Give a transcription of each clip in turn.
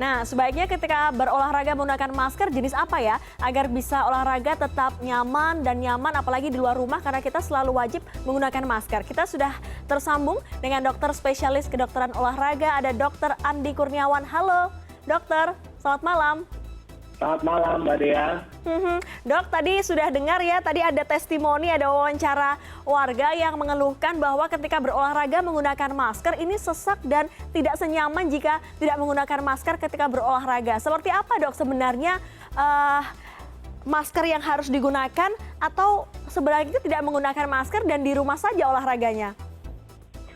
Nah, sebaiknya ketika berolahraga menggunakan masker jenis apa ya? Agar bisa olahraga tetap nyaman dan nyaman apalagi di luar rumah karena kita selalu wajib menggunakan masker. Kita sudah tersambung dengan dokter spesialis kedokteran olahraga, ada Dokter Andi Kurniawan. Halo, dokter. Selamat malam. Selamat malam, Mbak Dea. Dok, tadi sudah dengar ya, tadi ada testimoni, ada wawancara warga yang mengeluhkan bahwa ketika berolahraga menggunakan masker ini sesak dan tidak senyaman jika tidak menggunakan masker ketika berolahraga. Seperti apa dok sebenarnya masker yang harus digunakan atau sebenarnya tidak menggunakan masker dan di rumah saja olahraganya?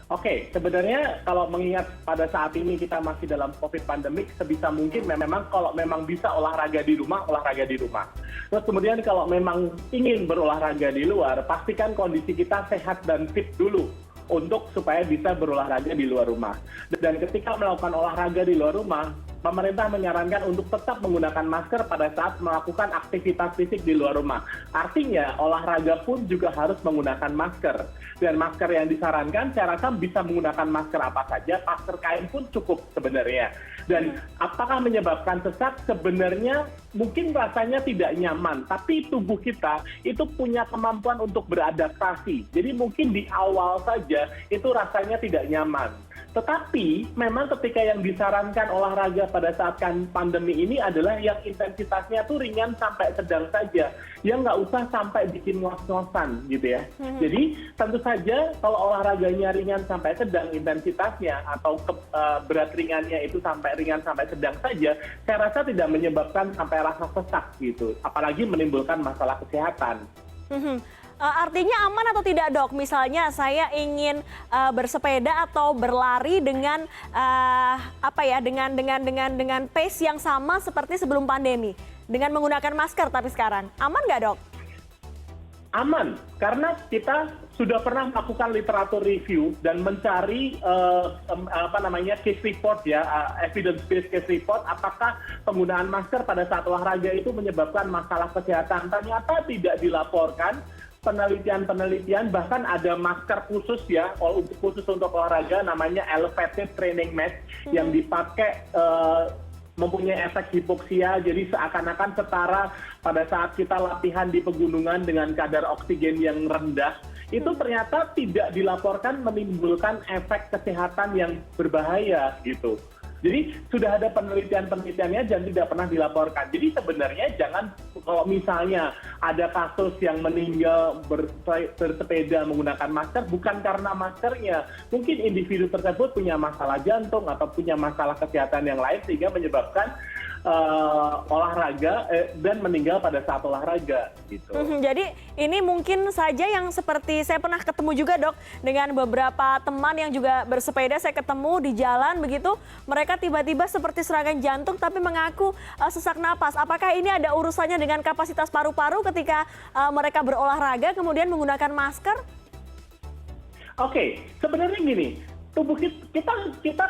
Oke, sebenarnya kalau mengingat pada saat ini kita masih dalam COVID pandemik, sebisa mungkin memang kalau memang bisa olahraga di rumah, olahraga di rumah. Terus kemudian kalau memang ingin berolahraga di luar, pastikan kondisi kita sehat dan fit dulu untuk supaya bisa berolahraga di luar rumah. Dan ketika melakukan olahraga di luar rumah, pemerintah menyarankan untuk tetap menggunakan masker pada saat melakukan aktivitas fisik di luar rumah. Artinya olahraga pun juga harus menggunakan masker. Dan masker yang disarankan saya rasa bisa menggunakan masker apa saja, masker kain pun cukup sebenarnya. Dan apakah menyebabkan sesak? Sebenarnya mungkin rasanya tidak nyaman, tapi tubuh kita itu punya kemampuan untuk beradaptasi. Jadi mungkin di awal saja itu rasanya tidak nyaman. Tetapi memang ketika yang disarankan olahraga pada saat pandemi ini adalah yang intensitasnya tuh ringan sampai sedang saja, yang nggak usah sampai bikin ngos-ngosan gitu ya. Jadi tentu saja kalau olahraganya ringan sampai sedang intensitasnya atau berat ringannya itu sampai ringan sampai sedang saja, saya rasa tidak menyebabkan sampai rasa sesak gitu, apalagi menimbulkan masalah kesehatan. Artinya aman atau tidak dok? Misalnya saya ingin bersepeda atau berlari dengan dengan pace yang sama seperti sebelum pandemi, dengan menggunakan masker tapi sekarang aman nggak dok? Aman, karena kita sudah pernah melakukan literatur review dan mencari case report ya, evidence based case report, apakah penggunaan masker pada saat olahraga itu menyebabkan masalah kesehatan. Ternyata tidak dilaporkan. Penelitian bahkan ada masker khusus ya, khusus untuk olahraga namanya elevated training mask yang dipakai mempunyai efek hipoksia, jadi seakan-akan setara pada saat kita latihan di pegunungan dengan kadar oksigen yang rendah. Itu ternyata tidak dilaporkan menimbulkan efek kesehatan yang berbahaya gitu. Jadi sudah ada penelitiannya dan tidak pernah dilaporkan. Jadi sebenarnya jangan, kalau misalnya ada kasus yang meninggal bersepeda menggunakan masker, bukan karena maskernya. Mungkin individu tersebut punya masalah jantung atau punya masalah kesehatan yang lain sehingga menyebabkan olahraga dan meninggal pada saat olahraga gitu. Jadi ini mungkin saja yang seperti saya pernah ketemu juga dok dengan beberapa teman yang juga bersepeda, saya ketemu di jalan begitu, mereka tiba-tiba seperti serangan jantung tapi mengaku sesak napas. Apakah ini ada urusannya dengan kapasitas paru-paru ketika mereka berolahraga kemudian menggunakan masker? Oke, sebenarnya gini. Tubuh kita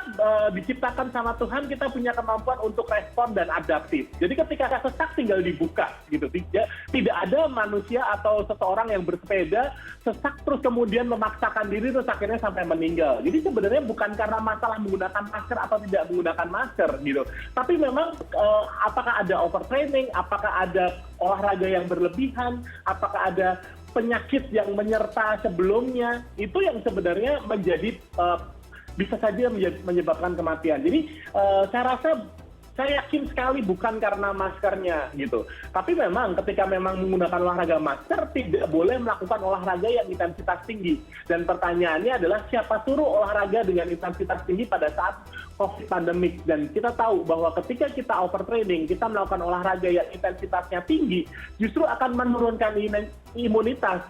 diciptakan sama Tuhan, kita punya kemampuan untuk respon dan adaptif. Jadi ketika sesak tinggal dibuka gitu. Tidak ada manusia atau seseorang yang bersepeda sesak terus kemudian memaksakan diri terus akhirnya sampai meninggal. Jadi sebenarnya bukan karena masalah menggunakan masker atau tidak menggunakan masker gitu. Tapi memang apakah ada overtraining, apakah ada olahraga yang berlebihan, apakah ada penyakit yang menyerta sebelumnya, itu yang sebenarnya menjadi bisa saja menyebabkan kematian. Jadi saya yakin sekali bukan karena maskernya gitu. Tapi memang ketika memang menggunakan olahraga masker tidak boleh melakukan olahraga yang intensitas tinggi. Dan pertanyaannya adalah siapa suruh olahraga dengan intensitas tinggi pada saat COVID pandemik. Dan kita tahu bahwa ketika kita overtraining, kita melakukan olahraga yang intensitasnya tinggi, justru akan menurunkan imunitas.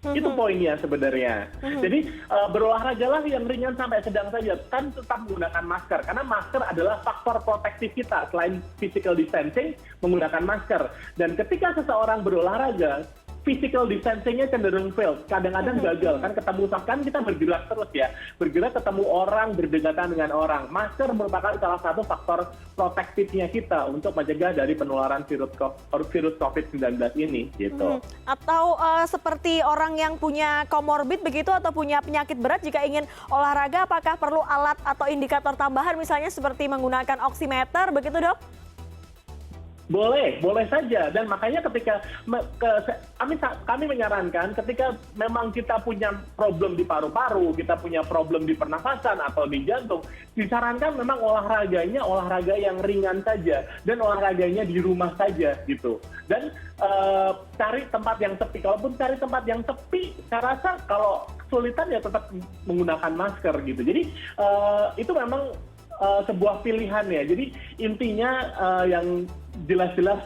Itu poinnya sebenarnya. Jadi berolahragalah yang ringan sampai sedang saja, kan tetap menggunakan masker. Karena masker adalah faktor protektif kita. Selain physical distancing, menggunakan masker. Dan ketika seseorang berolahraga, physical distancing-nya cenderung fail, kadang-kadang gagal kan ketemu kan kita bergerak terus ya, bergerak ketemu orang, berdekatan dengan orang. Masker merupakan salah satu faktor protektifnya kita untuk mencegah dari penularan virus COVID-19 ini gitu. Atau seperti orang yang punya komorbid begitu atau punya penyakit berat jika ingin olahraga, apakah perlu alat atau indikator tambahan misalnya seperti menggunakan oximeter begitu dok? Boleh saja. Dan makanya ketika kami menyarankan ketika memang kita punya problem di paru-paru, kita punya problem di pernafasan atau di jantung, disarankan memang olahraganya olahraga yang ringan saja dan olahraganya di rumah saja gitu. Dan cari tempat yang sepi. Kalaupun cari tempat yang sepi, saya rasa kalau kesulitan ya tetap menggunakan masker gitu. Jadi itu memang sebuah pilihan ya. Jadi intinya yang jelas-jelas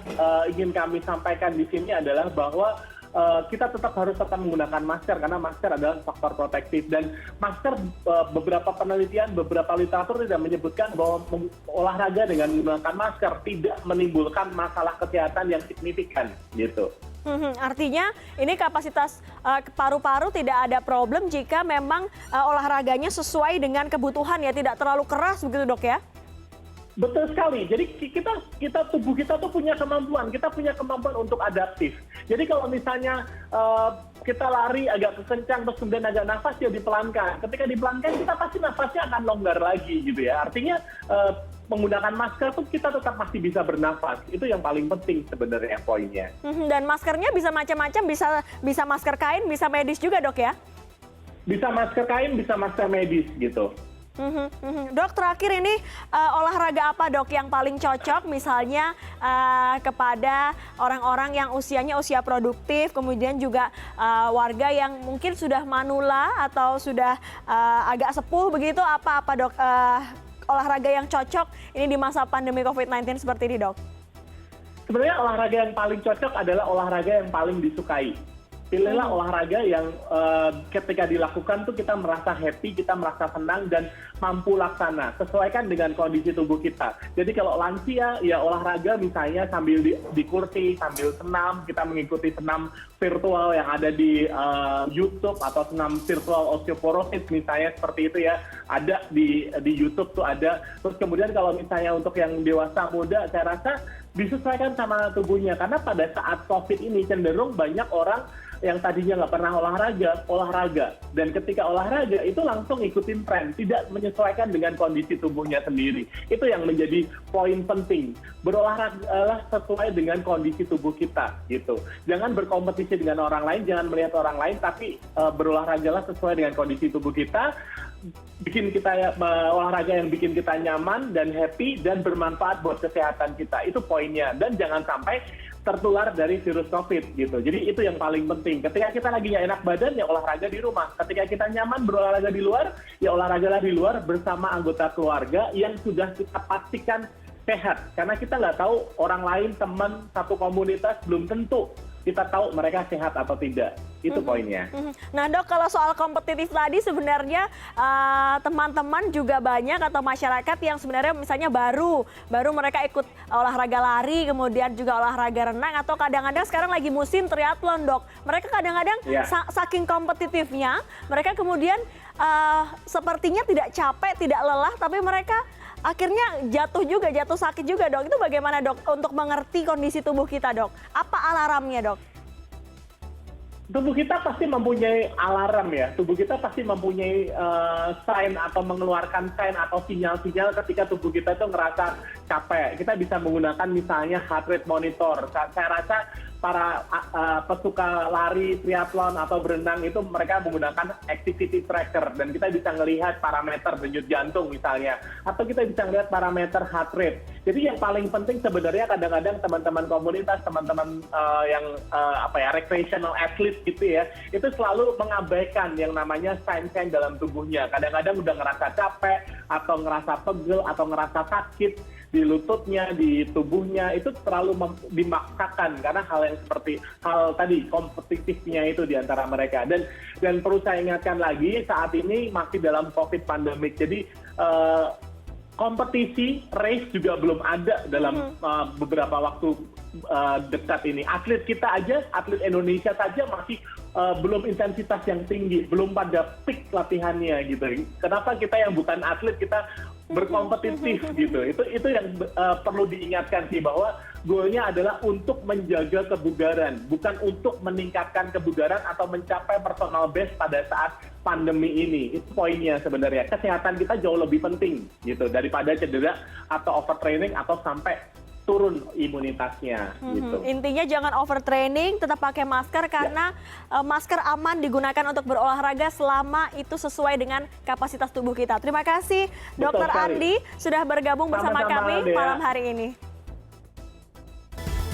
ingin kami sampaikan di sini adalah bahwa kita harus tetap menggunakan masker karena masker adalah faktor protektif, dan masker beberapa penelitian, beberapa literatur tidak menyebutkan bahwa olahraga dengan menggunakan masker tidak menimbulkan masalah kesehatan yang signifikan gitu. Artinya ini kapasitas paru-paru tidak ada problem jika memang olahraganya sesuai dengan kebutuhan ya, tidak terlalu keras begitu dok ya? Betul sekali. Jadi tubuh kita tuh punya kemampuan untuk adaptif. Jadi kalau misalnya kita lari agak kencang terus kemudian agak nafas ya dipelankan. Ketika dipelankan kita pasti nafasnya akan longgar lagi gitu ya. Artinya menggunakan masker tuh kita tetap masih bisa bernafas. Itu yang paling penting sebenarnya poinnya. Dan maskernya bisa macam-macam, bisa masker kain, bisa medis juga dok ya? Bisa masker kain, bisa masker medis gitu. Dok, terakhir ini olahraga apa dok yang paling cocok misalnya kepada orang-orang yang usianya usia produktif, kemudian juga warga yang mungkin sudah manula atau sudah agak sepuh begitu, apa dok olahraga yang cocok ini di masa pandemi COVID-19 seperti ini dok? Sebenarnya olahraga yang paling cocok adalah olahraga yang paling disukai. Pilihlah olahraga yang ketika dilakukan tuh kita merasa happy, kita merasa senang dan mampu laksana. Sesuaikan dengan kondisi tubuh kita. Jadi kalau lansia ya olahraga misalnya sambil di kursi, sambil senam, kita mengikuti senam virtual yang ada di YouTube atau senam virtual osteoporosis misalnya seperti itu ya. Ada di YouTube tuh ada. Terus kemudian kalau misalnya untuk yang dewasa muda saya rasa disesuaikan sama tubuhnya, karena pada saat COVID ini cenderung banyak orang yang tadinya nggak pernah olahraga, dan ketika olahraga itu langsung ikutin tren, tidak menyesuaikan dengan kondisi tubuhnya sendiri. Itu yang menjadi poin penting, berolahraga sesuai dengan kondisi tubuh kita gitu. Jangan berkompetisi dengan orang lain, jangan melihat orang lain, tapi berolahragalah sesuai dengan kondisi tubuh kita. Bikin kita olahraga yang bikin kita nyaman dan happy dan bermanfaat buat kesehatan kita, itu poinnya. Dan jangan sampai tertular dari virus COVID gitu. Jadi itu yang paling penting. Ketika kita lagi nggak enak badan ya olahraga di rumah. Ketika kita nyaman berolahraga di luar ya olahragalah di luar bersama anggota keluarga yang sudah kita pastikan sehat. Karena kita nggak tahu orang lain, teman, satu komunitas belum tentu kita tahu mereka sehat atau tidak. Itu poinnya. Nah dok, kalau soal kompetitif tadi sebenarnya teman-teman juga banyak atau masyarakat yang sebenarnya misalnya baru mereka ikut olahraga lari, kemudian juga olahraga renang, atau kadang-kadang sekarang lagi musim triathlon dok. Mereka kadang-kadang saking kompetitifnya, mereka kemudian sepertinya tidak capek, tidak lelah, tapi mereka akhirnya jatuh sakit juga dok. Itu bagaimana dok untuk mengerti kondisi tubuh kita dok? Apa alarmnya dok? Tubuh kita pasti mempunyai alarm ya. Tubuh kita pasti mempunyai sign atau mengeluarkan sign atau sinyal-sinyal ketika tubuh kita itu ngerasa capek. Kita bisa menggunakan misalnya heart rate monitor. Saya rasa para pesuka lari, triathlon atau berenang itu mereka menggunakan activity tracker, dan kita bisa melihat parameter denyut jantung misalnya, atau kita bisa melihat parameter heart rate. Jadi yang paling penting sebenarnya kadang-kadang teman-teman komunitas, teman-teman yang recreational athlete gitu ya, itu selalu mengabaikan yang namanya sign-sign dalam tubuhnya. Kadang-kadang udah ngerasa capek atau ngerasa pegel atau ngerasa sakit di lututnya, di tubuhnya, itu terlalu dimaksakan karena hal yang seperti hal tadi kompetitifnya itu di antara mereka. Dan perlu saya ingatkan lagi, saat ini masih dalam COVID pandemic. Jadi kompetisi race juga belum ada dalam beberapa waktu dekat ini. Atlet kita aja, atlet Indonesia saja masih belum intensitas yang tinggi, belum pada peak latihannya gitu. Kenapa kita yang bukan atlet kita berkompetitif gitu? Itu yang perlu diingatkan sih, bahwa goalnya adalah untuk menjaga kebugaran, bukan untuk meningkatkan kebugaran atau mencapai personal best pada saat pandemi ini. Itu poinnya sebenarnya. Kesehatan kita jauh lebih penting gitu daripada cedera atau overtraining atau sampai turun imunitasnya gitu. Intinya jangan overtraining, tetap pakai masker karena masker aman digunakan untuk berolahraga selama itu sesuai dengan kapasitas tubuh kita. Terima kasih Dr. Andi sudah bergabung bersama Sama-sama, kami Dea. malam hari ini.